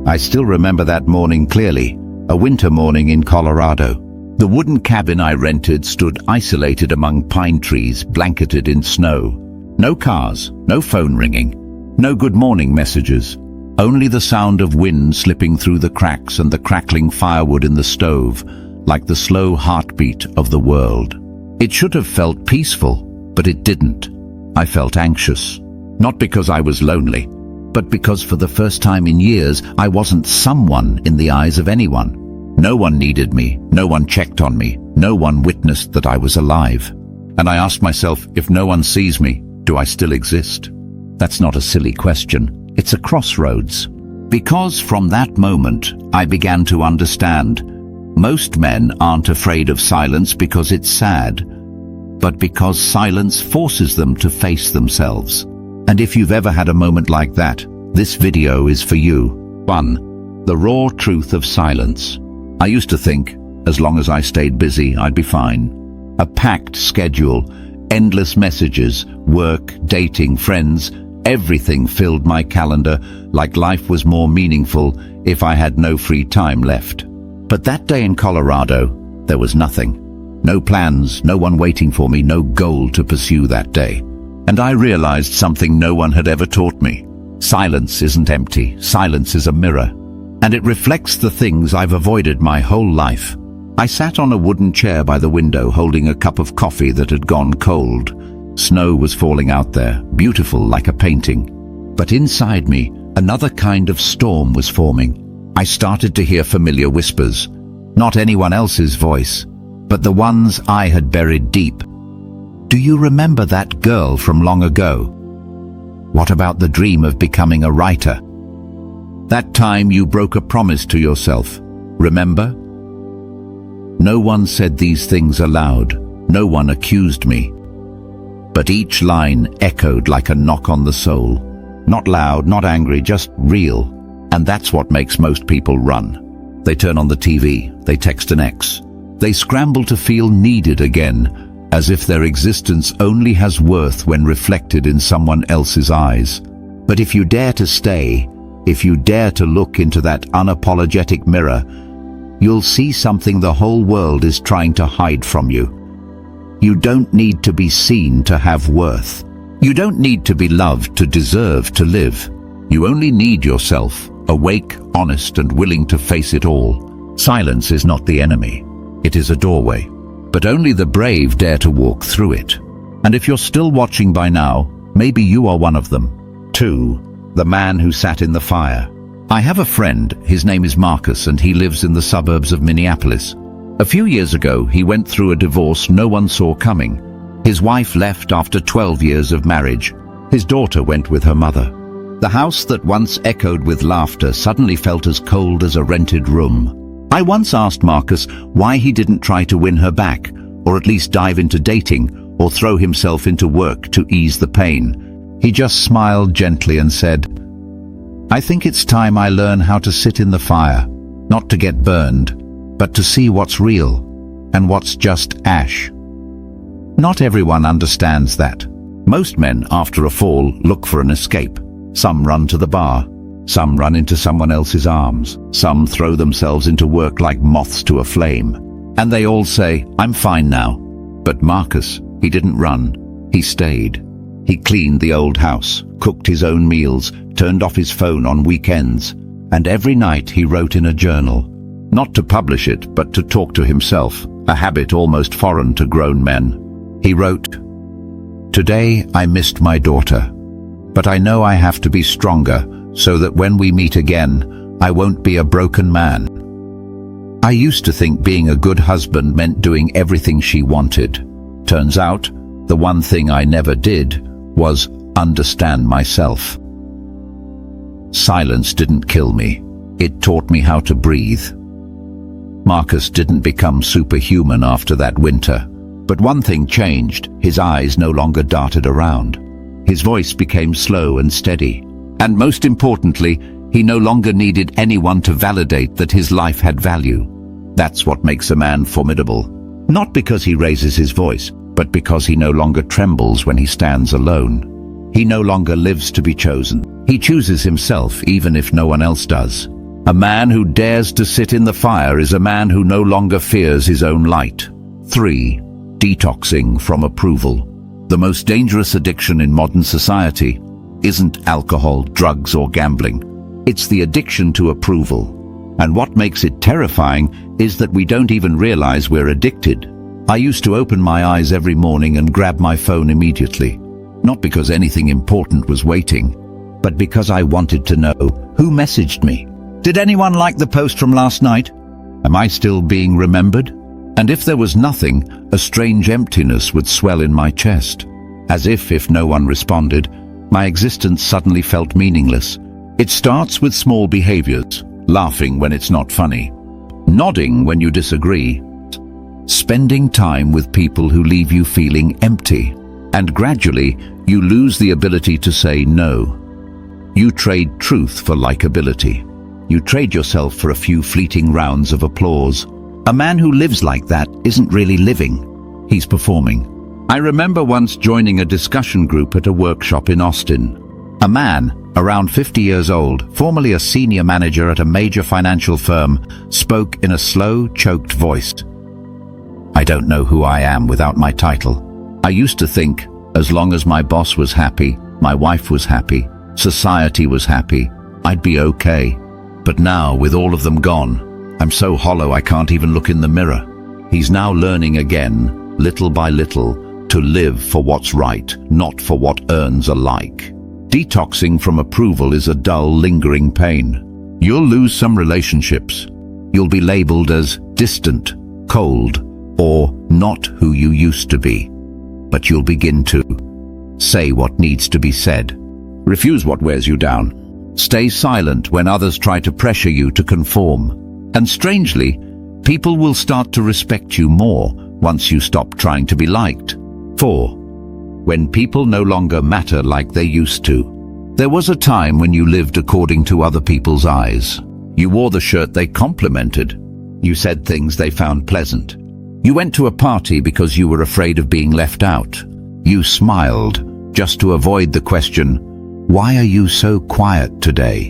I still remember that morning clearly, a winter morning in Colorado. The wooden cabin I rented stood isolated among pine trees, blanketed in snow. No cars, no phone ringing, no good morning messages. Only the sound of wind slipping through the cracks and the crackling firewood in the stove, like the slow heartbeat of the world. It should have felt peaceful, but it didn't. I felt anxious, not because I was lonely, but because for the first time in years I wasn't someone in the eyes of anyone. No one needed me, no one checked on me, no one witnessed that I was alive. And I asked myself, if no one sees me, do I still exist? That's not a silly question, it's a crossroads. Because from that moment, I began to understand, most men aren't afraid of silence because it's sad, but because silence forces them to face themselves. And if you've ever had a moment like that, this video is for you. 1. The raw truth of silence. I used to think, as long as I stayed busy, I'd be fine. A packed schedule, endless messages, work, dating, friends, everything filled my calendar like life was more meaningful if I had no free time left. But that day in Colorado, there was nothing. No plans, no one waiting for me, no goal to pursue that day. And I realized something no one had ever taught me. Silence isn't empty, silence is a mirror. And it reflects the things I've avoided my whole life. I sat on a wooden chair by the window holding a cup of coffee that had gone cold. Snow was falling out there, beautiful like a painting. But inside me, another kind of storm was forming. I started to hear familiar whispers, not anyone else's voice, but the ones I had buried deep. Do you remember that girl from long ago? What about the dream of becoming a writer? That time you broke a promise to yourself, remember? No one said these things aloud, no one accused me. But each line echoed like a knock on the soul. Not loud, not angry, just real. And that's what makes most people run. They turn on the TV, they text an ex. They scramble to feel needed again, as if their existence only has worth when reflected in someone else's eyes. But if you dare to stay, if you dare to look into that unapologetic mirror, you'll see something the whole world is trying to hide from you. You don't need to be seen to have worth. You don't need to be loved to deserve to live. You only need yourself, awake, honest, and willing to face it all. Silence is not the enemy. It is a doorway. But only the brave dare to walk through it. And if you're still watching by now, maybe you are one of them. 2. The man who sat in the fire. I have a friend, his name is Marcus, and he lives in the suburbs of Minneapolis. A few years ago, he went through a divorce no one saw coming. His wife left after 12 years of marriage. His daughter went with her mother. The house that once echoed with laughter suddenly felt as cold as a rented room. I once asked Marcus why he didn't try to win her back, or at least dive into dating, or throw himself into work to ease the pain. He just smiled gently and said, I think it's time I learn how to sit in the fire, not to get burned, but to see what's real and what's just ash. Not everyone understands that. Most men, after a fall, look for an escape. Some run to the bar. Some run into someone else's arms. Some throw themselves into work like moths to a flame. And they all say, I'm fine now. But Marcus, he didn't run. He stayed. He cleaned the old house, cooked his own meals, turned off his phone on weekends, and every night he wrote in a journal. Not to publish it, but to talk to himself, a habit almost foreign to grown men. He wrote, Today I missed my daughter, but I know I have to be stronger so that when we meet again, I won't be a broken man. I used to think being a good husband meant doing everything she wanted. Turns out, the one thing I never did was understand myself. Silence didn't kill me. It taught me how to breathe. Marcus didn't become superhuman after that winter, but one thing changed. His eyes no longer darted around. His voice became slow and steady. And most importantly, he no longer needed anyone to validate that his life had value. That's what makes a man formidable. Not because he raises his voice, but because he no longer trembles when he stands alone. He no longer lives to be chosen. He chooses himself even if no one else does. A man who dares to sit in the fire is a man who no longer fears his own light. 3. Detoxing from approval. The most dangerous addiction in modern society isn't alcohol, drugs, or gambling. It's the addiction to approval. And what makes it terrifying is that we don't even realize we're addicted. I used to open my eyes every morning and grab my phone immediately. Not because anything important was waiting, but because I wanted to know who messaged me. Did anyone like the post from last night? Am I still being remembered? And if there was nothing, a strange emptiness would swell in my chest. As if no one responded, my existence suddenly felt meaningless. It starts with small behaviors. Laughing when it's not funny. Nodding when you disagree. Spending time with people who leave you feeling empty. And gradually, you lose the ability to say no. You trade truth for likability. You trade yourself for a few fleeting rounds of applause. A man who lives like that isn't really living. He's performing. I remember once joining a discussion group at a workshop in Austin. A man, around 50 years old, formerly a senior manager at a major financial firm, spoke in a slow, choked voice. I don't know who I am without my title. I used to think, as long as my boss was happy, my wife was happy, society was happy, I'd be okay. But now, with all of them gone, I'm so hollow I can't even look in the mirror. He's now learning again, little by little, to live for what's right, not for what earns a like. Detoxing from approval is a dull, lingering pain. You'll lose some relationships. You'll be labeled as distant, cold, or not who you used to be. But you'll begin to say what needs to be said. Refuse what wears you down. Stay silent when others try to pressure you to conform. And strangely, people will start to respect you more once you stop trying to be liked. 4. When people no longer matter like they used to. There was a time when you lived according to other people's eyes. You wore the shirt they complimented. You said things they found pleasant. You went to a party because you were afraid of being left out. You smiled just to avoid the question, why are you so quiet today?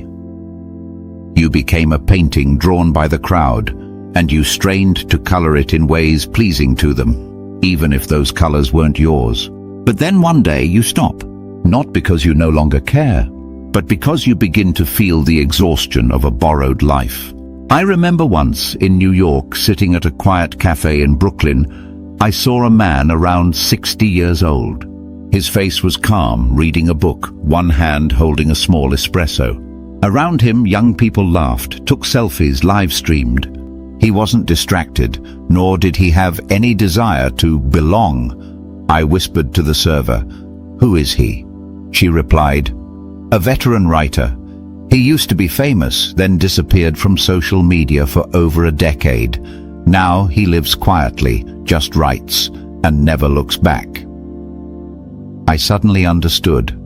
You became a painting drawn by the crowd, and you strained to color it in ways pleasing to them, even if those colors weren't yours. But then one day you stop, not because you no longer care, but because you begin to feel the exhaustion of a borrowed life. I remember once in New York, sitting at a quiet cafe in Brooklyn, I saw a man around 60 years old. His face was calm, reading a book, one hand holding a small espresso. Around him, young people laughed, took selfies, live-streamed. He wasn't distracted, nor did he have any desire to belong. I whispered to the server, "Who is he?" She replied, "A veteran writer. He used to be famous, then disappeared from social media for over a decade. Now he lives quietly, just writes, and never looks back." I suddenly understood.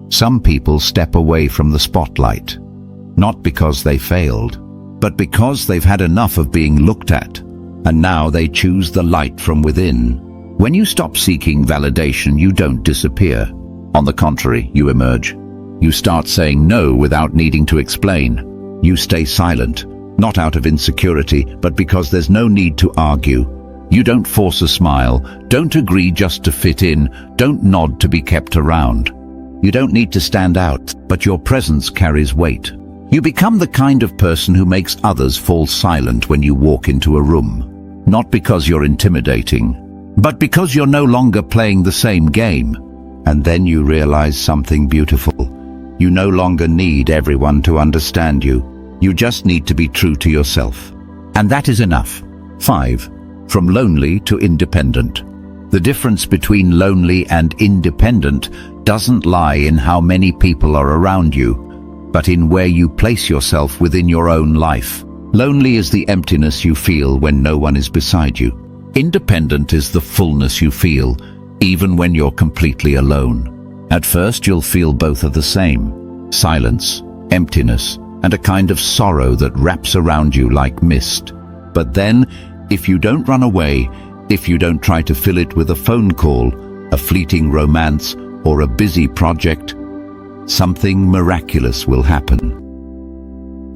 Some people step away from the spotlight, not because they failed, but because they've had enough of being looked at, and now they choose the light from within. When you stop seeking validation, you don't disappear. On the contrary, you emerge. You start saying no without needing to explain. You stay silent, not out of insecurity, but because there's no need to argue. You don't force a smile, don't agree just to fit in, don't nod to be kept around. You don't need to stand out, but your presence carries weight. You become the kind of person who makes others fall silent when you walk into a room. Not because you're intimidating, but because you're no longer playing the same game. And then you realize something beautiful. You no longer need everyone to understand you. You just need to be true to yourself. And that is enough. 5. From lonely to independent. The difference between lonely and independent doesn't lie in how many people are around you, but in where you place yourself within your own life. Lonely is the emptiness you feel when no one is beside you. Independent is the fullness you feel, even when you're completely alone. At first you'll feel both are the same. Silence, emptiness, and a kind of sorrow that wraps around you like mist. But then, if you don't run away, if you don't try to fill it with a phone call, a fleeting romance, or a busy project, something miraculous will happen.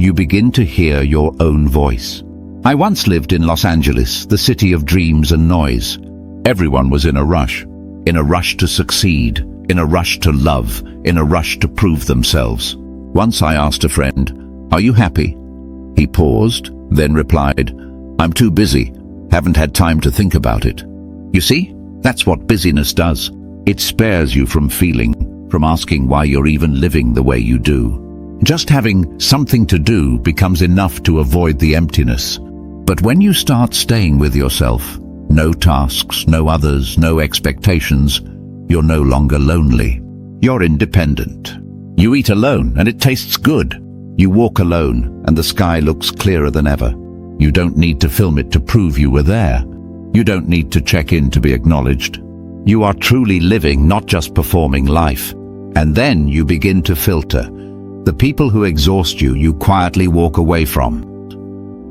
you begin to hear your own voice. I once lived in Los Angeles, the city of dreams and noise. Everyone was in a rush to succeed, in a rush to love, in a rush to prove themselves. Once I asked a friend, "Are you happy?" He paused, then replied, "I'm too busy, haven't had time to think about it." You see, that's what busyness does. It spares you from feeling, from asking why you're even living the way you do. Just having something to do becomes enough to avoid the emptiness. But when you start staying with yourself, no tasks, no others, no expectations, you're no longer lonely. You're independent. You eat alone and it tastes good. You walk alone and the sky looks clearer than ever. You don't need to film it to prove you were there. You don't need to check in to be acknowledged. You are truly living, not just performing life. And then you begin to filter. The people who exhaust you, you quietly walk away from.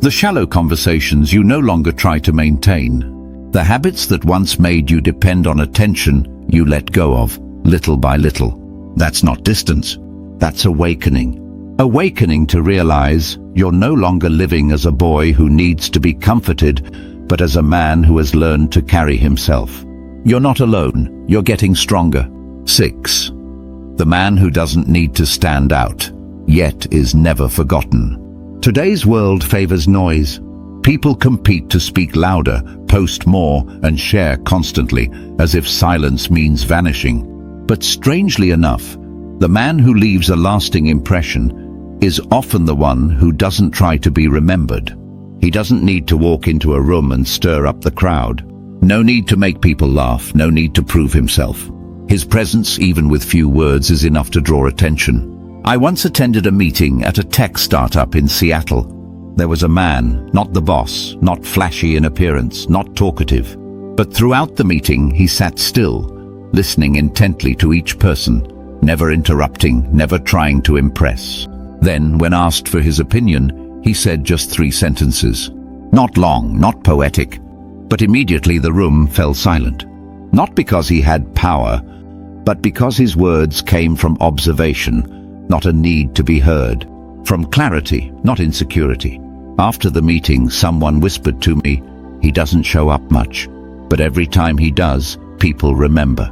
The shallow conversations you no longer try to maintain. The habits that once made you depend on attention, you let go of, little by little. That's not distance. That's awakening. Awakening to realize you're no longer living as a boy who needs to be comforted, but as a man who has learned to carry himself. You're not alone. You're getting stronger. 6. The man who doesn't need to stand out, yet is never forgotten. Today's world favors noise. People compete to speak louder, post more, and share constantly, as if silence means vanishing. But strangely enough, the man who leaves a lasting impression is often the one who doesn't try to be remembered. He doesn't need to walk into a room and stir up the crowd. No need to make people laugh, no need to prove himself. His presence, even with few words, is enough to draw attention. I once attended a meeting at a tech startup in Seattle. There was a man, not the boss, not flashy in appearance, not talkative. But throughout the meeting, he sat still, listening intently to each person, never interrupting, never trying to impress. Then, when asked for his opinion, he said just 3 sentences. Not long, not poetic, but immediately the room fell silent. Not because he had power, but because his words came from observation, not a need to be heard. From clarity, not insecurity. After the meeting, someone whispered to me, "He doesn't show up much, but every time he does, people remember."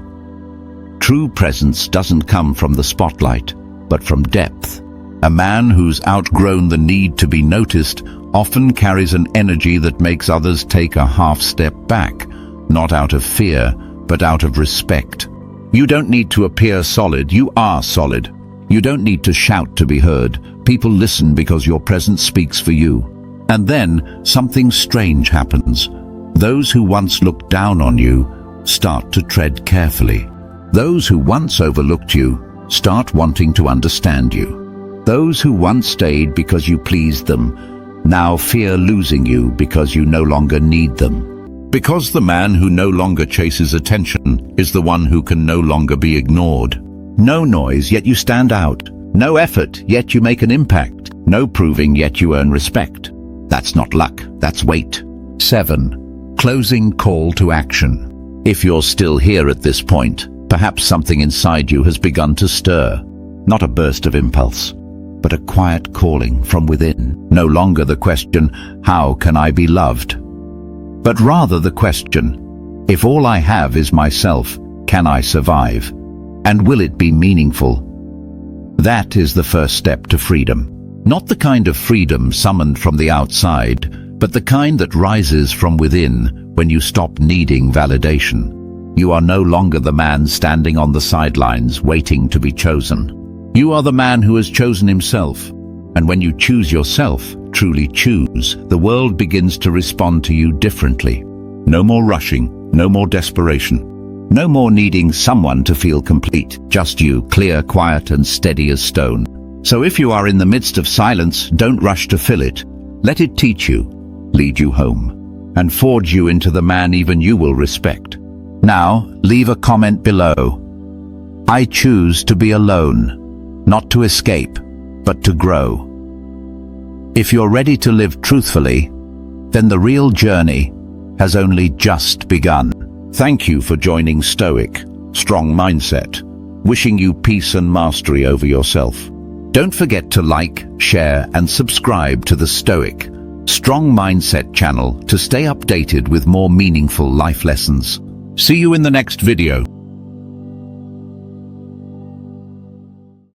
True presence doesn't come from the spotlight, but from depth. A man who's outgrown the need to be noticed often carries an energy that makes others take a half step back, not out of fear, but out of respect. You don't need to appear solid, you are solid. You don't need to shout to be heard. People listen because your presence speaks for you. And then something strange happens. Those who once looked down on you start to tread carefully. Those who once overlooked you start wanting to understand you. Those who once stayed because you pleased them now fear losing you because you no longer need them. Because the man who no longer chases attention is the one who can no longer be ignored. No noise, yet you stand out. No effort, yet you make an impact. No proving, yet you earn respect. That's not luck, that's weight. 7. Closing call to action. If you're still here at this point, perhaps something inside you has begun to stir. Not a burst of impulse, but a quiet calling from within. No longer the question, how can I be loved? But rather the question, if all I have is myself, can I survive? And will it be meaningful? That is the first step to freedom. Not the kind of freedom summoned from the outside, but the kind that rises from within when you stop needing validation. You are no longer the man standing on the sidelines waiting to be chosen. You are the man who has chosen himself. And when you choose yourself, truly choose, the world begins to respond to you differently. No more rushing, no more desperation. No more needing someone to feel complete, just you, clear, quiet, and steady as stone. So if you are in the midst of silence, don't rush to fill it. Let it teach you, lead you home, and forge you into the man even you will respect. Now, leave a comment below. I choose to be alone, not to escape, but to grow. If you're ready to live truthfully, then the real journey has only just begun. Thank you for joining Stoic, Strong Mindset, wishing you peace and mastery over yourself. Don't forget to like, share and subscribe to the Stoic, Strong Mindset channel to stay updated with more meaningful life lessons. See you in the next video.